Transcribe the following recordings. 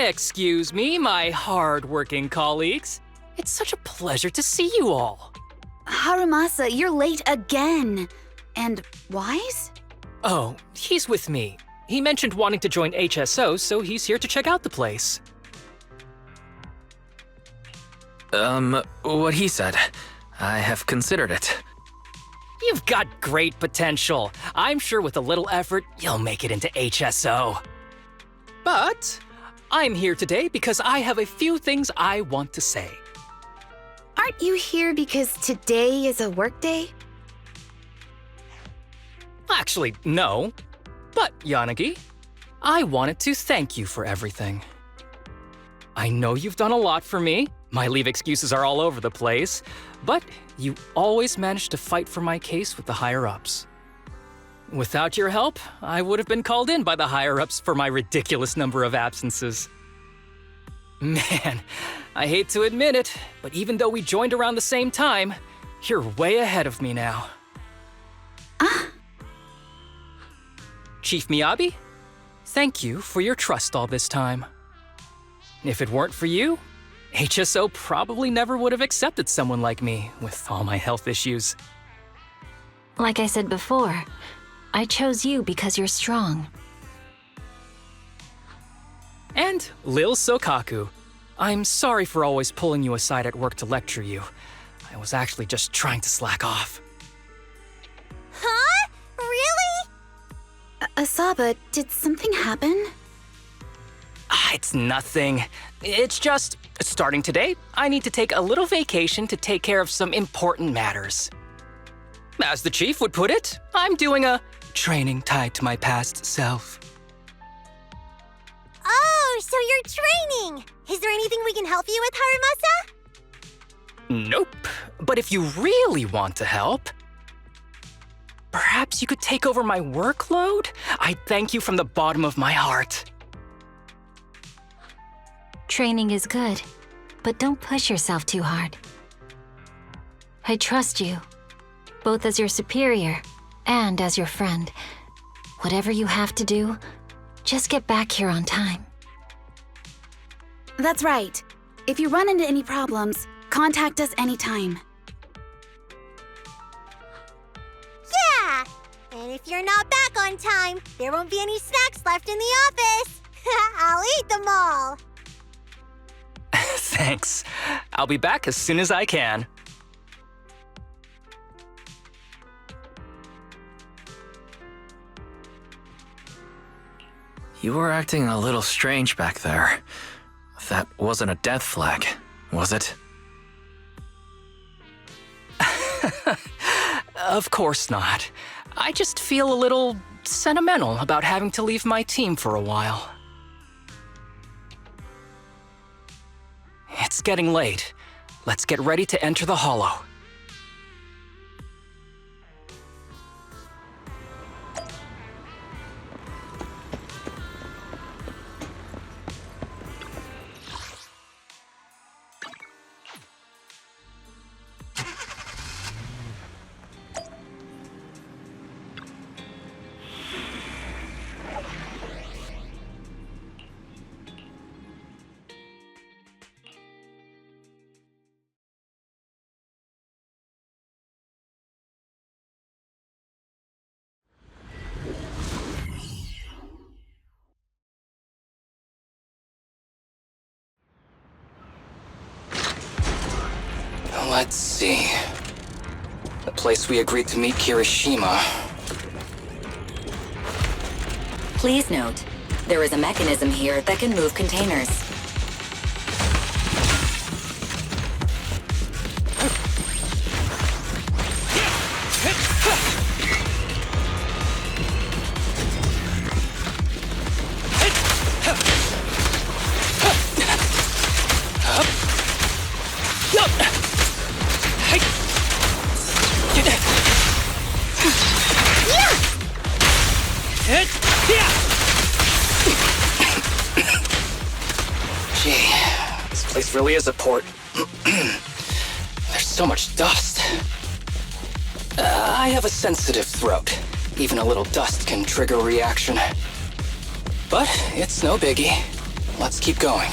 Excuse me, my hard-working colleagues. It's such a pleasure to see you all. Harumasa, you're late again. And Wise? Oh, he's with me. He mentioned wanting to join HSO, so he's here to check out the place. What he said. I have considered it. You've got great potential. I'm sure with a little effort, you'll make it into HSO. But I'm here today because I have a few things I want to say. Aren't you here because today is a work day? Actually, no. But, Yanagi, I wanted to thank you for everything. I know you've done a lot for me. My leave excuses are all over the place, but you always managed to fight for my case with the higher-ups. Without your help, I would have been called in by the higher-ups for my ridiculous number of absences. Man, I hate to admit it, but even though we joined around the same time, you're way ahead of me now. Chief Miyabi, thank you for your trust all this time. If it weren't for you, HSO probably never would have accepted someone like me with all my health issues. Like I said before, I chose you because you're strong. And Lil Sokaku, I'm sorry for always pulling you aside at work to lecture you. I was actually just trying to slack off. Huh? Really? Asaba, did something happen? It's nothing. It's just, starting today, I need to take a little vacation to take care of some important matters. As the chief would put it, I'm doing a training tied to my past self. Oh, so you're training! Is there anything we can help you with, Harumasa? Nope. But if you really want to help, perhaps you could take over my workload? I thank you from the bottom of my heart. Training is good, but don't push yourself too hard. I trust you, both as your superior and as your friend. Whatever you have to do, just get back here on time. That's right. If you run into any problems, contact us anytime. Yeah! And if you're not back on time, there won't be any snacks left in the office. I'll eat them all. Thanks. I'll be back as soon as I can. You were acting a little strange back there. That wasn't a death flag, was it? Of course not. I just feel a little sentimental about having to leave my team for a while. It's getting late. Let's get ready to enter the Hollow. Let's see. The place we agreed to meet Kirishima. Please note, there is a mechanism here that can move containers. Gee, this place really is a port. There's so much dust. I have a sensitive throat. Even a little dust can trigger a reaction. But it's no biggie. Let's keep going.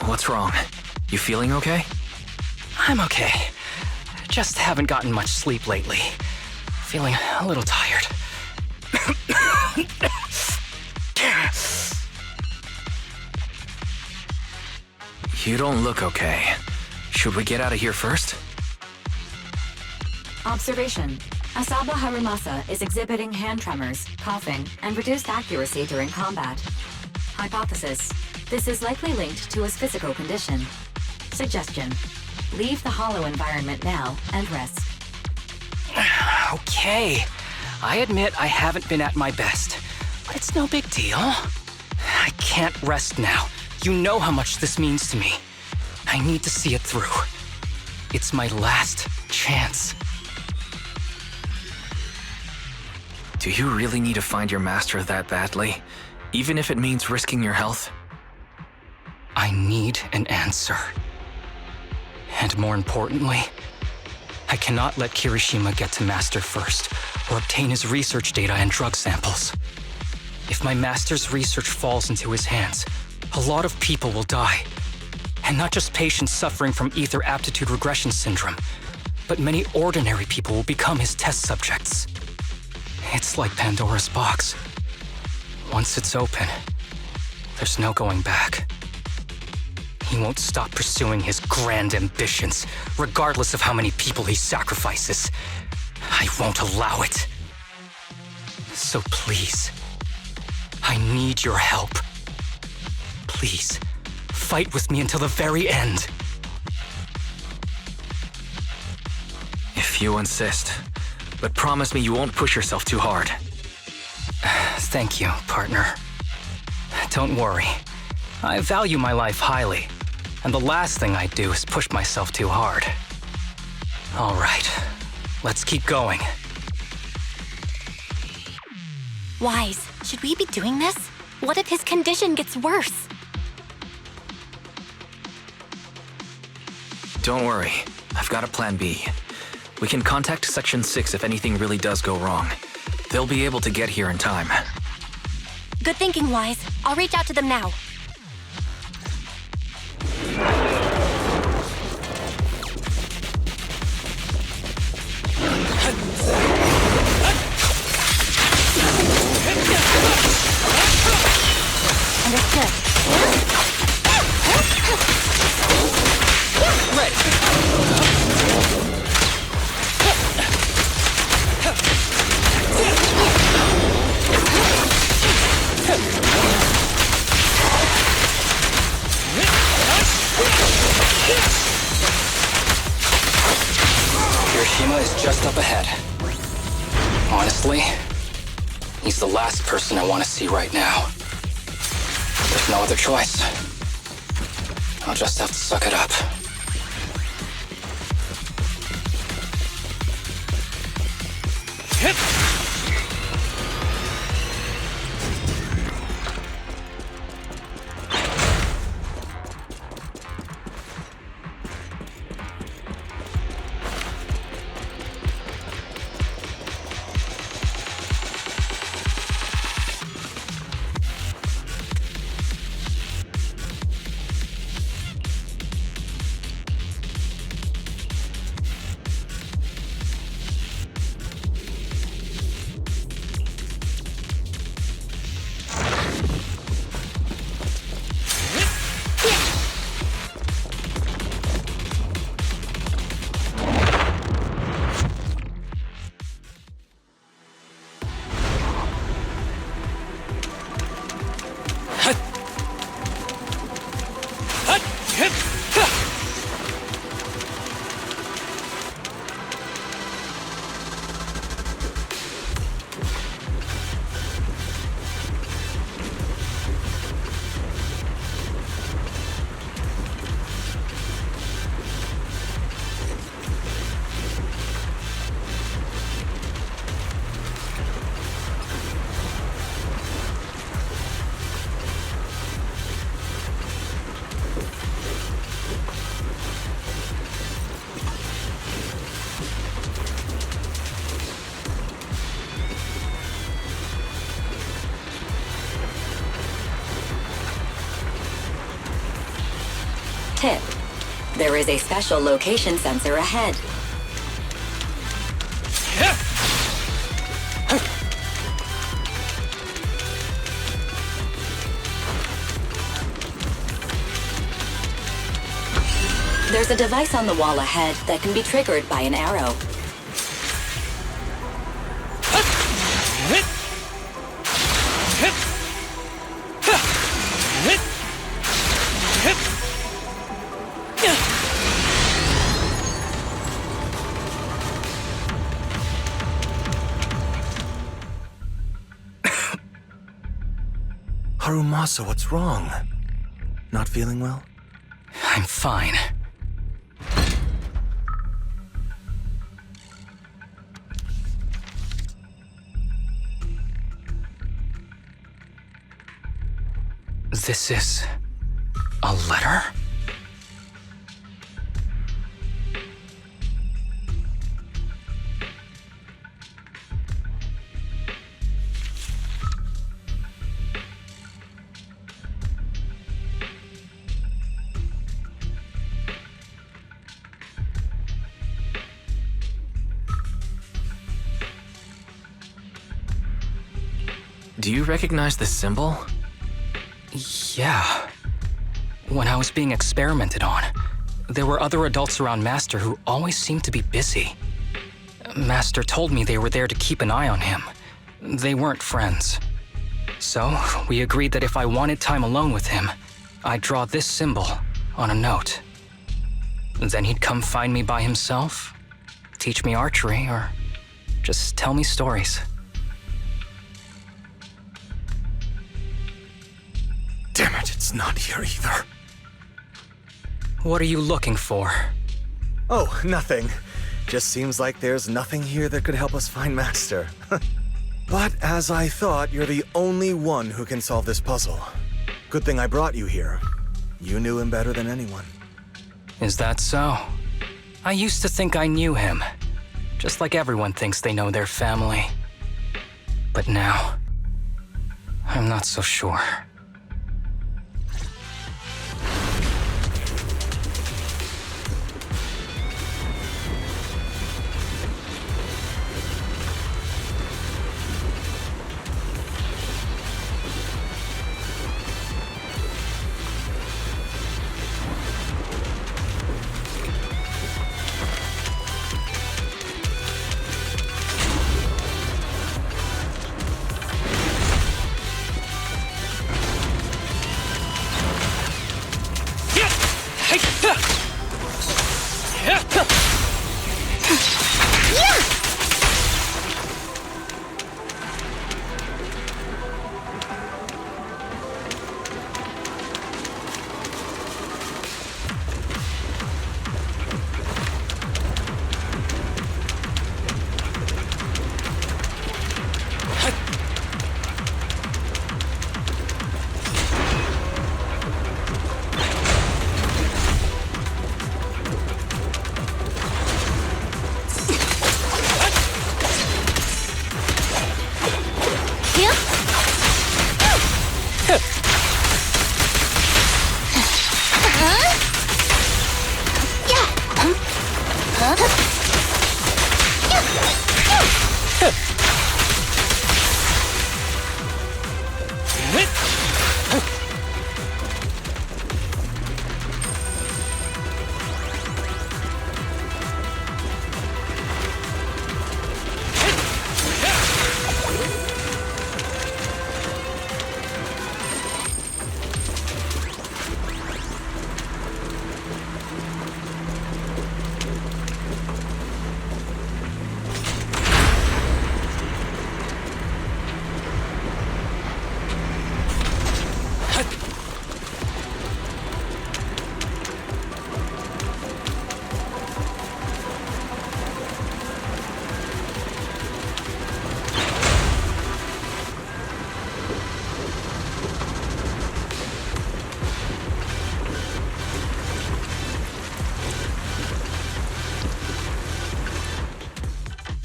What's wrong? You feeling okay? I'm okay. Just haven't gotten much sleep lately. Feeling a little tired. You don't look okay. Should we get out of here first? Observation. Asaba Harumasa is exhibiting hand tremors, coughing, and reduced accuracy during combat. Hypothesis. This is likely linked to his physical condition. Suggestion. Leave the hollow environment now and rest. Okay. I admit I haven't been at my best, but it's no big deal. I can't rest now. You know how much this means to me. I need to see it through. It's my last chance. Do you really need to find your master that badly? Even if it means risking your health? I need an answer. And more importantly, I cannot let Kirishima get to Master first, or obtain his research data and drug samples. If my Master's research falls into his hands, a lot of people will die. And not just patients suffering from ether aptitude regression syndrome, but many ordinary people will become his test subjects. It's like Pandora's box. Once it's open, there's no going back. He won't stop pursuing his grand ambitions, regardless of how many people he sacrifices. I won't allow it. So please, I need your help. Please, fight with me until the very end. If you insist. But promise me you won't push yourself too hard. Thank you, partner. Don't worry. I value my life highly, and the last thing I do is push myself too hard. All right, let's keep going. Wise, should we be doing this? What if his condition gets worse? Don't worry, I've got a plan B. We can contact Section 6 if anything really does go wrong. They'll be able to get here in time. Good thinking, Wise. I'll reach out to them now. Understood. Kirishima is just up ahead. Honestly, he's the last person I want to see right now. There's no other choice. I'll just have to suck it up. tip. There is a special location sensor ahead. There's a device on the wall ahead that can be triggered by an arrow. Harumasa, what's wrong? Not feeling well? I'm fine. This is a letter? Do you recognize the symbol? Yeah. When I was being experimented on, there were other adults around Master who always seemed to be busy. Master told me they were there to keep an eye on him. They weren't friends. So, we agreed that if I wanted time alone with him, I'd draw this symbol on a note. Then he'd come find me by himself, teach me archery, or just tell me stories. Damn it, it's not here either. What are you looking for? Oh, nothing. Just seems like there's nothing here that could help us find Master. But as I thought, you're the only one who can solve this puzzle. Good thing I brought you here. You knew him better than anyone. Is that so? I used to think I knew him, just like everyone thinks they know their family. But now, I'm not so sure.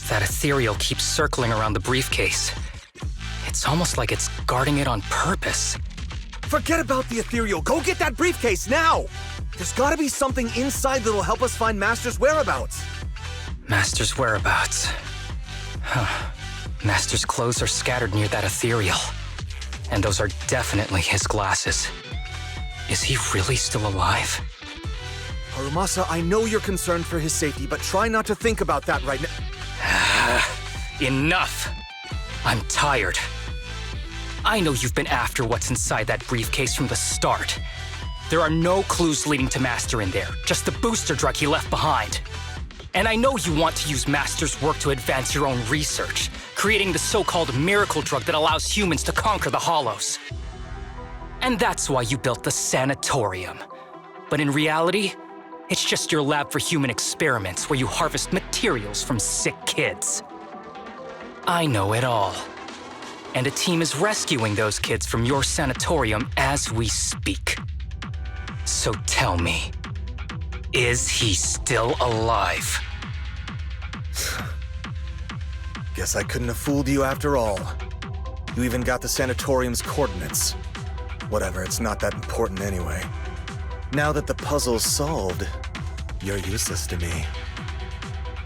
That ethereal keeps circling around the briefcase. It's almost like it's guarding it on purpose. Forget about the ethereal. Go get that briefcase now! There's gotta be something inside that'll help us find Master's whereabouts. Master's whereabouts. Huh. Master's clothes are scattered near that ethereal. And those are definitely his glasses. Is he really still alive? Harumasa, I know you're concerned for his safety, but try not to think about that right now. Enough! I'm tired. I know you've been after what's inside that briefcase from the start. There are no clues leading to Master in there, just the booster drug he left behind. And I know you want to use Master's work to advance your own research, creating the so-called miracle drug that allows humans to conquer the Hollows. And that's why you built the sanatorium. But in reality, it's just your lab for human experiments where you harvest materials from sick kids. I know it all. And a team is rescuing those kids from your sanatorium as we speak. So tell me, is he still alive? Guess I couldn't have fooled you after all. You even got the sanatorium's coordinates. Whatever, it's not that important anyway. Now that the puzzle's solved, you're useless to me.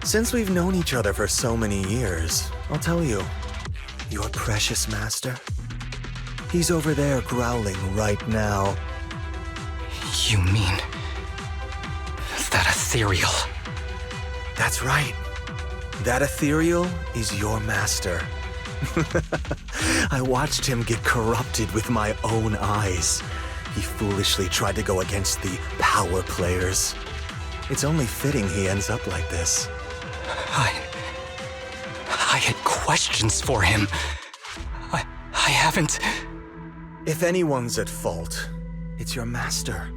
Since we've known each other for so many years, I'll tell you, your precious master, he's over there growling right now. You mean that ethereal? That's right. That ethereal is your master. I watched him get corrupted with my own eyes. He foolishly tried to go against the power players. It's only fitting he ends up like this. I had questions for him. I haven't... If anyone's at fault, it's your master.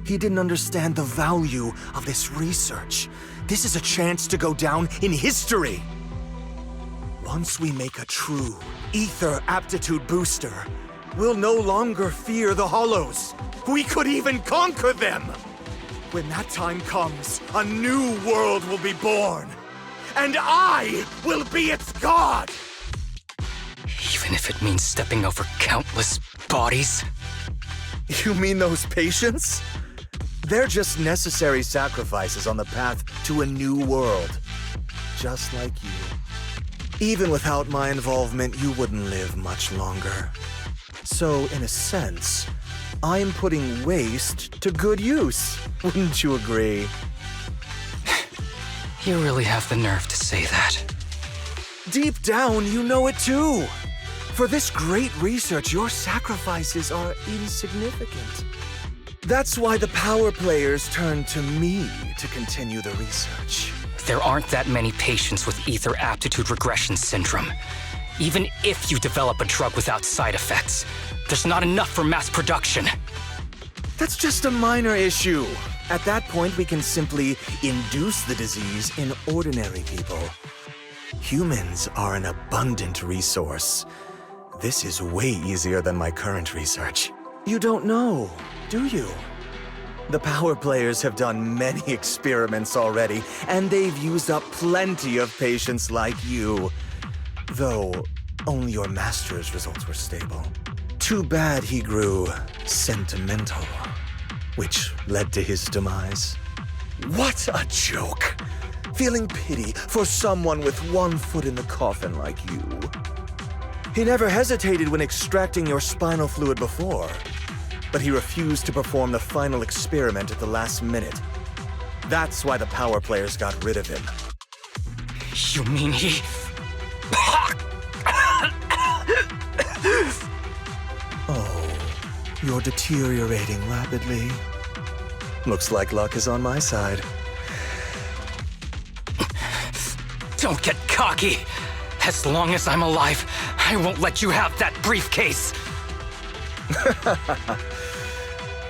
He didn't understand the value of this research. This is a chance to go down in history. Once we make a true ether aptitude booster, we'll no longer fear the Hollows. We could even conquer them. When that time comes, a new world will be born. And I will be its god! Even if it means stepping over countless bodies? You mean those patients? They're just necessary sacrifices on the path to a new world. Just like you. Even without my involvement, you wouldn't live much longer. So, in a sense, I'm putting waste to good use. Wouldn't you agree? You really have the nerve to say that. Deep down, you know it too. For this great research, your sacrifices are insignificant. That's why the power players turn to me to continue the research. There aren't that many patients with ether aptitude regression syndrome. Even if you develop a drug without side effects, there's not enough for mass production. That's just a minor issue. At that point, we can simply induce the disease in ordinary people. Humans are an abundant resource. This is way easier than my current research. You don't know, do you? The power players have done many experiments already, and they've used up plenty of patients like you. Though, only your master's results were stable. Too bad he grew sentimental, which led to his demise. What a joke! Feeling pity for someone with one foot in the coffin like you. He never hesitated when extracting your spinal fluid before, but he refused to perform the final experiment at the last minute. That's why the power players got rid of him. You mean he... Oh, you're deteriorating rapidly. Looks like luck is on my side. Don't get cocky. As long as I'm alive, I won't let you have that briefcase.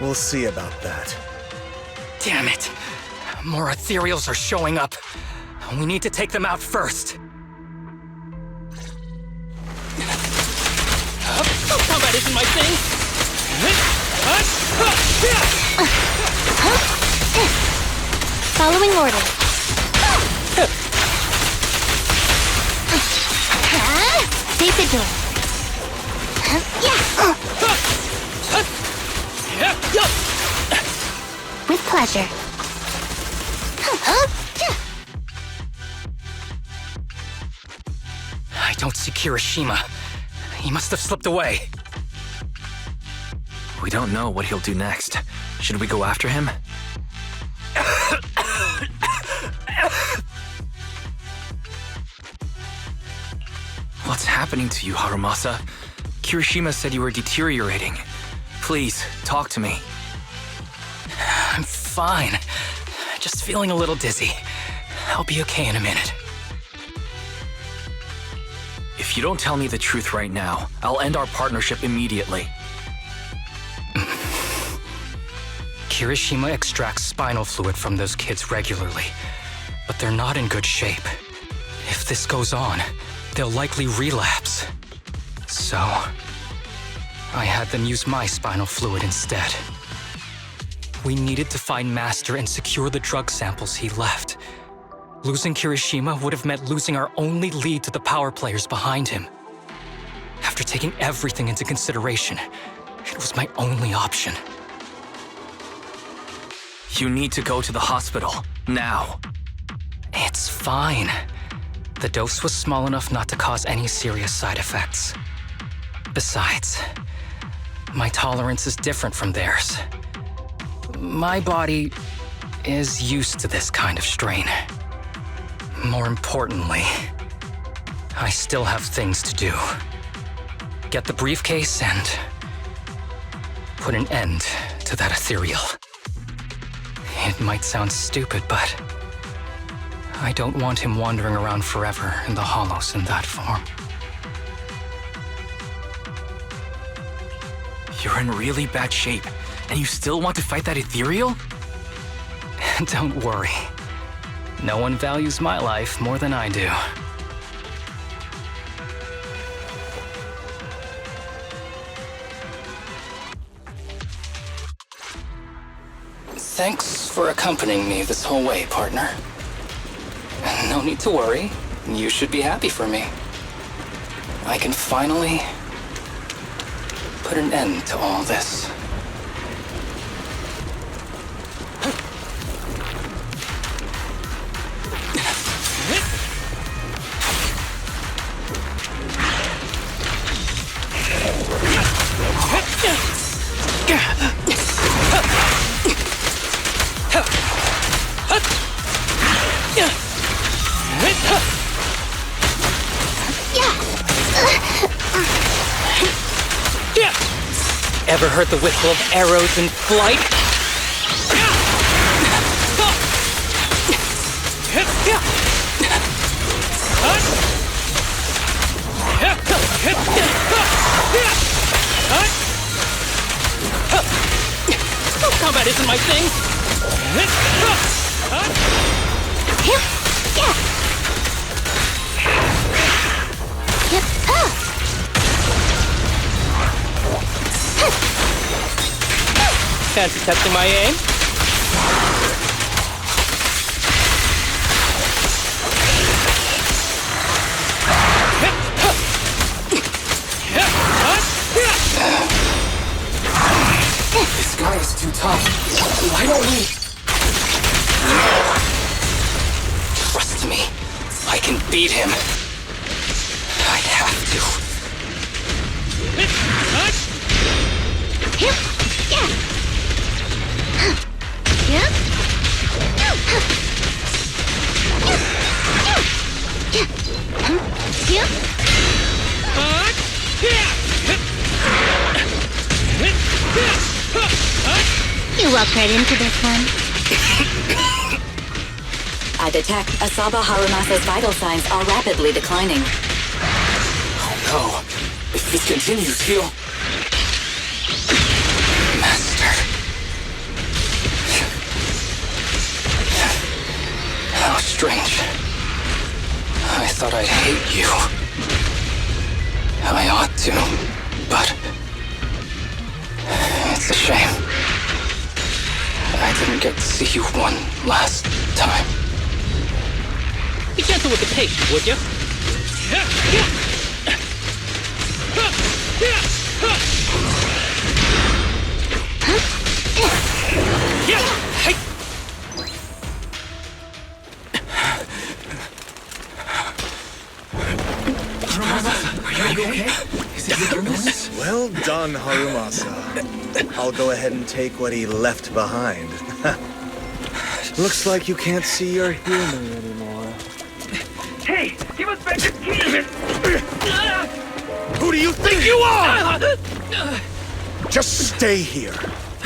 We'll see about that. Damn it. More ethereals are showing up. We need to take them out first. Combat isn't my thing. Following order. Save the door. With pleasure. I don't see Kirishima. He must have slipped away. We don't know what he'll do next. Should we go after him? What's happening to you, Harumasa? Kirishima said you were deteriorating. Please, talk to me. I'm fine. Just feeling a little dizzy. I'll be okay in a minute. If you don't tell me the truth right now, I'll end our partnership immediately. Kirishima extracts spinal fluid from those kids regularly, but they're not in good shape. If this goes on, they'll likely relapse. So, I had them use my spinal fluid instead. We needed to find Master and secure the drug samples he left. Losing Kirishima would have meant losing our only lead to the power players behind him. After taking everything into consideration, it was my only option. You need to go to the hospital, now. It's fine. The dose was small enough not to cause any serious side effects. Besides, my tolerance is different from theirs. My body is used to this kind of strain. More importantly, I still have things to do. Get the briefcase and put an end to that ethereal. It might sound stupid, but I don't want him wandering around forever in the hollows in that form. You're in really bad shape, and you still want to fight that ethereal? Don't worry. No one values my life more than I do. Thanks for accompanying me this whole way, partner. No need to worry. You should be happy for me. I can finally put an end to all this. Ever heard the whistle of arrows in flight? Combat isn't my thing. Fancy testing my aim? This guy is too tough. Why don't we... Trust me. I can beat him. I have to. You walked right into this one. I detect Asaba Harumasa's vital signs are rapidly declining. Oh no. If this continues, he'll... Master. How strange. I thought I'd hate you. I ought to, but... It's a shame. I didn't get to see you one last time. Be gentle with the pace, would you? okay? Is it nervous? Well done, Harumasa. I'll go ahead and take what he left behind. Looks like you can't see or hear me anymore. Hey, give us back the key! Who do you think you are? Just stay here.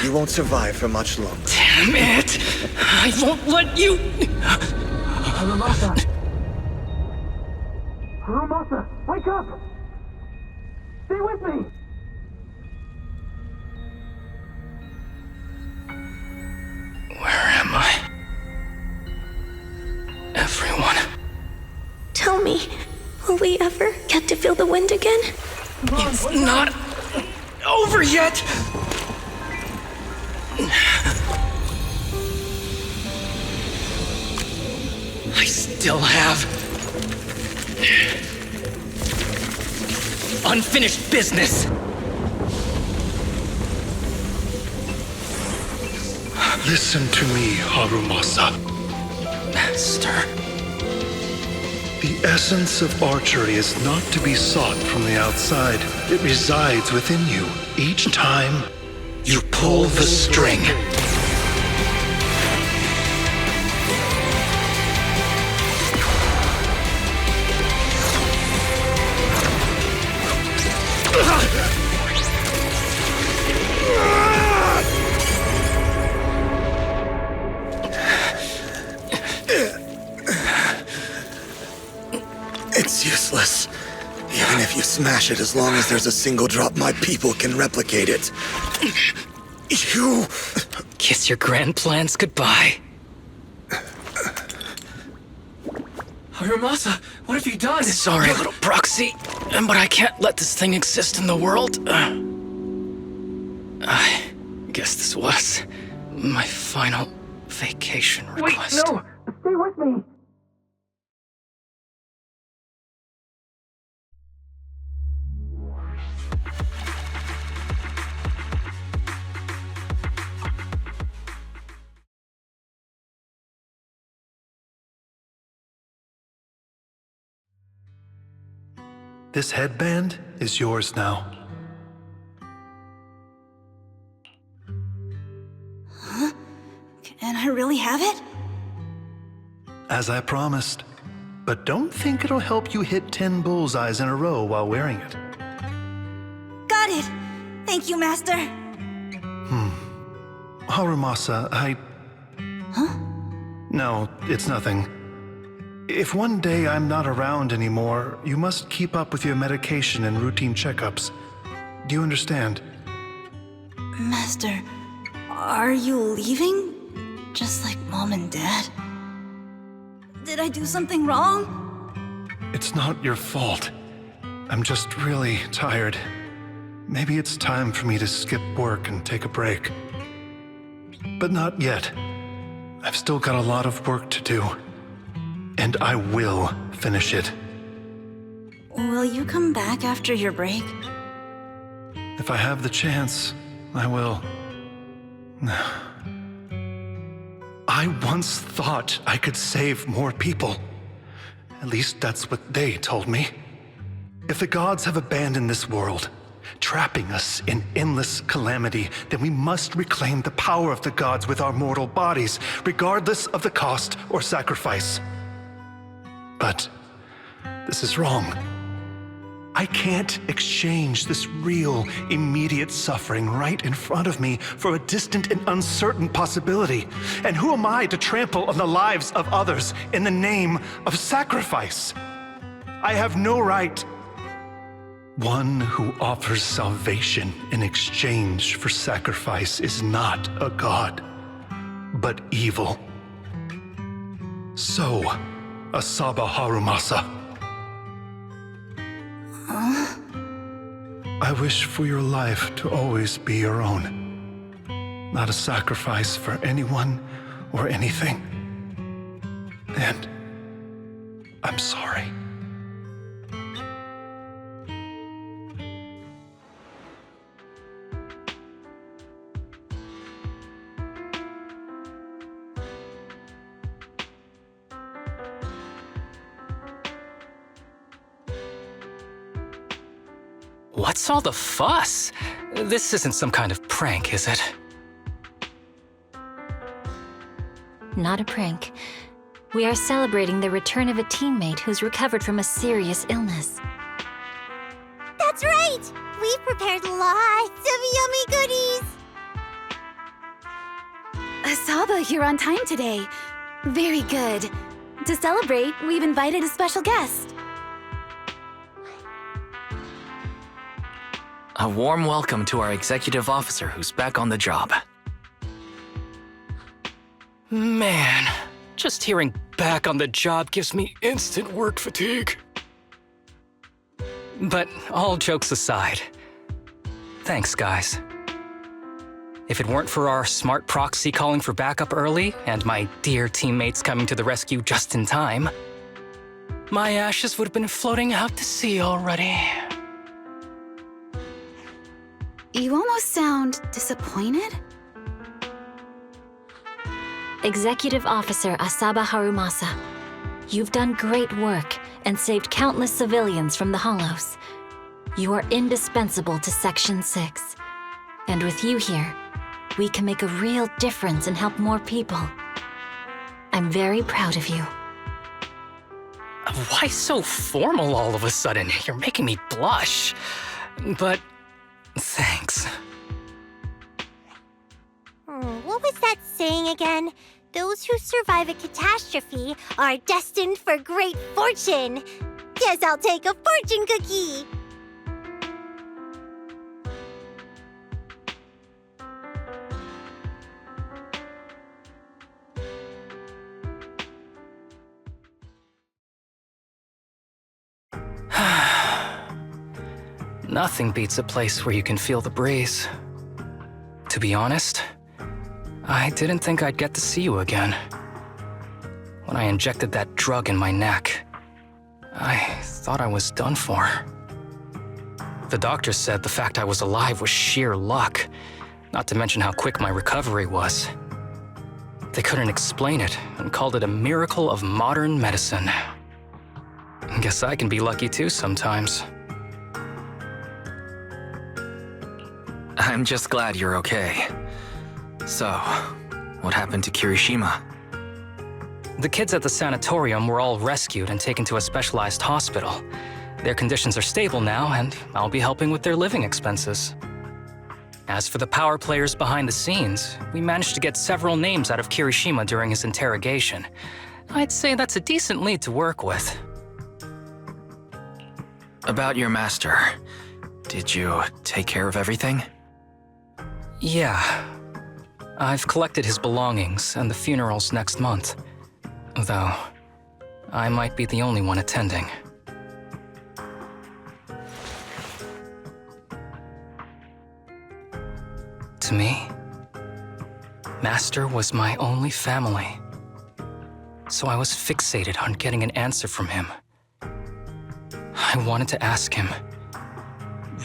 You won't survive for much longer. Damn it! I won't let you... Harumasa! Harumasa, wake up! Stay with me! Where am I? Everyone. Tell me, will we ever get to feel the wind again? It's not over yet! I still have unfinished business. Listen to me, Harumasa. Master. The essence of archery is not to be sought from the outside. It resides within you. Each time you pull the string. It's useless. Even if you smash it, as long as there's a single drop, my people can replicate it. You... Kiss your grand plans goodbye. Harumasa, what have you done? Sorry, little proxy, but I can't let this thing exist in the world. I guess this was my final vacation request. Wait, no! Stay with me! This headband is yours now. Can I really have it? As I promised. But don't think it'll help you hit 10 bullseyes in a row while wearing it. Got it! Thank you, Master. Harumasa, Huh? No, it's nothing. If one day I'm not around anymore, you must keep up with your medication and routine checkups. Do you understand? Master, are you leaving? Just like Mom and Dad? Did I do something wrong? It's not your fault. I'm just really tired. Maybe it's time for me to skip work and take a break. But not yet. I've still got a lot of work to do. And I will finish it. Will you come back after your break? If I have the chance, I will. I once thought I could save more people. At least that's what they told me. If the gods have abandoned this world, trapping us in endless calamity, then we must reclaim the power of the gods with our mortal bodies, regardless of the cost or sacrifice. But this is wrong. I can't exchange this real, immediate suffering right in front of me for a distant and uncertain possibility. And who am I to trample on the lives of others in the name of sacrifice? I have no right. One who offers salvation in exchange for sacrifice is not a god, but evil. So, Asaba Harumasa. I wish for your life to always be your own, not a sacrifice for anyone or anything. And I'm sorry. What's all the fuss? This isn't some kind of prank, is it? Not a prank. We are celebrating the return of a teammate who's recovered from a serious illness. That's right! We've prepared lots of yummy goodies! Asaba, you're on time today. Very good. To celebrate, we've invited a special guest. A warm welcome to our executive officer who's back on the job. Man, just hearing back on the job gives me instant work fatigue. But all jokes aside, thanks, guys. If it weren't for our smart proxy calling for backup early and my dear teammates coming to the rescue just in time, my ashes would have been floating out to sea already. You almost sound disappointed. Executive Officer Asaba Harumasa, you've done great work and saved countless civilians from the Hollows. You are indispensable to Section 6. And with you here, we can make a real difference and help more people. I'm very proud of you. Why so formal all of a sudden? You're making me blush. But thanks. What was that saying again? Those who survive a catastrophe are destined for great fortune. Guess I'll take a fortune cookie. Nothing beats a place where you can feel the breeze. To be honest, I didn't think I'd get to see you again. When I injected that drug in my neck, I thought I was done for. The doctor said the fact I was alive was sheer luck, not to mention how quick my recovery was. They couldn't explain it and called it a miracle of modern medicine. Guess I can be lucky too sometimes. I'm just glad you're okay. So, what happened to Kirishima? The kids at the sanatorium were all rescued and taken to a specialized hospital. Their conditions are stable now, and I'll be helping with their living expenses. As for the power players behind the scenes, we managed to get several names out of Kirishima during his interrogation. I'd say that's a decent lead to work with. About your master, did you take care of everything? Yeah. I've collected his belongings, and the funeral's next month. Though, I might be the only one attending. To me, Master was my only family. So I was fixated on getting an answer from him. I wanted to ask him,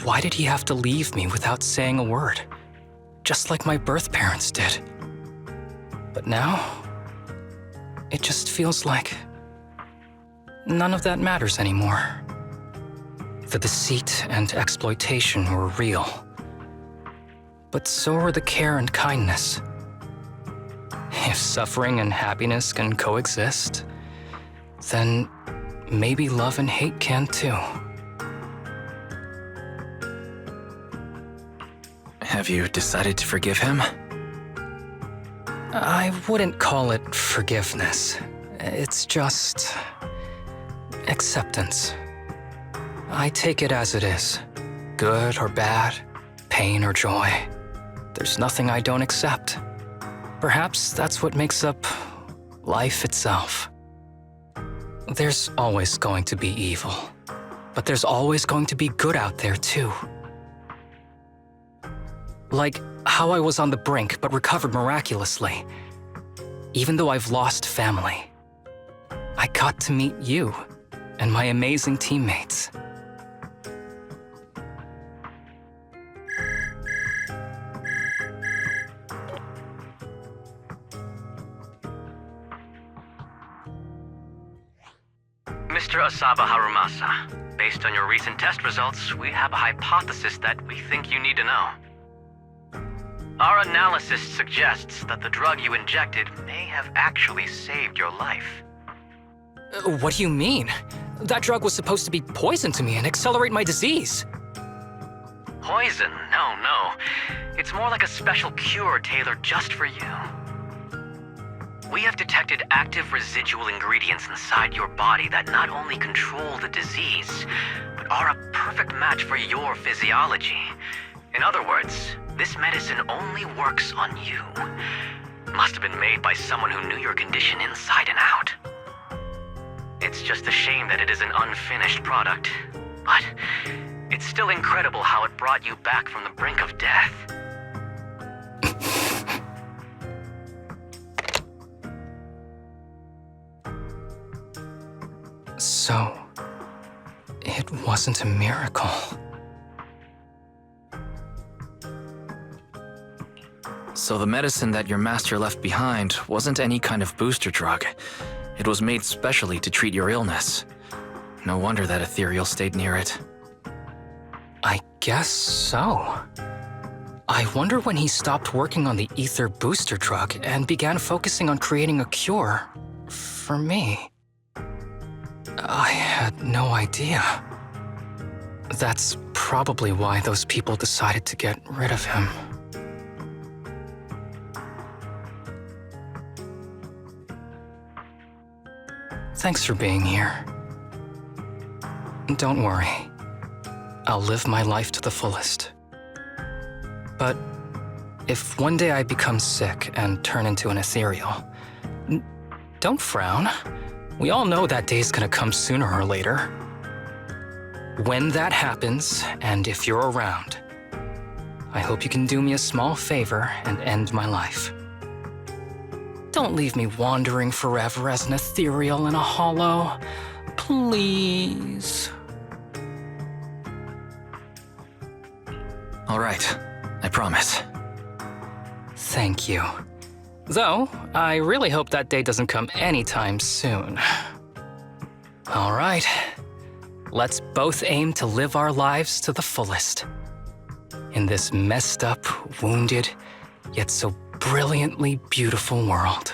why did he have to leave me without saying a word? Just like my birth parents did. But now, it just feels like none of that matters anymore. The deceit and exploitation were real. But so were the care and kindness. If suffering and happiness can coexist, then maybe love and hate can too. Have you decided to forgive him? I wouldn't call it forgiveness. It's just acceptance. I take it as it is, good or bad, pain or joy. There's nothing I don't accept. Perhaps that's what makes up life itself. There's always going to be evil, but there's always going to be good out there too. Like how I was on the brink but recovered miraculously. Even though I've lost family, I got to meet you and my amazing teammates. Mr. Asaba Harumasa, Based on your recent test results, we have a hypothesis that we think you need to know. Our analysis suggests that the drug you injected may have actually saved your life. What do you mean? That drug was supposed to be poison to me and accelerate my disease. Poison? No. It's more like a special cure tailored just for you. We have detected active residual ingredients inside your body that not only control the disease, but are a perfect match for your physiology. In other words, this medicine only works on you. Must have been made by someone who knew your condition inside and out. It's just a shame that it is an unfinished product, but it's still incredible how it brought you back from the brink of death. So, it wasn't a miracle. So the medicine that your master left behind wasn't any kind of booster drug. It was made specially to treat your illness. No wonder that ethereal stayed near it. I guess so. I wonder when he stopped working on the ether booster drug and began focusing on creating a cure for me. I had no idea. That's probably why those people decided to get rid of him. Thanks for being here. Don't worry. I'll live my life to the fullest. But if one day I become sick and turn into an ethereal, don't frown. We all know that day's gonna come sooner or later. When that happens, and if you're around, I hope you can do me a small favor and end my life. Don't leave me wandering forever as an ethereal in a hollow. Please. All right, I promise. Thank you. Though, I really hope that day doesn't come anytime soon. All right, let's both aim to live our lives to the fullest. In this messed up, wounded, yet so brilliantly beautiful world.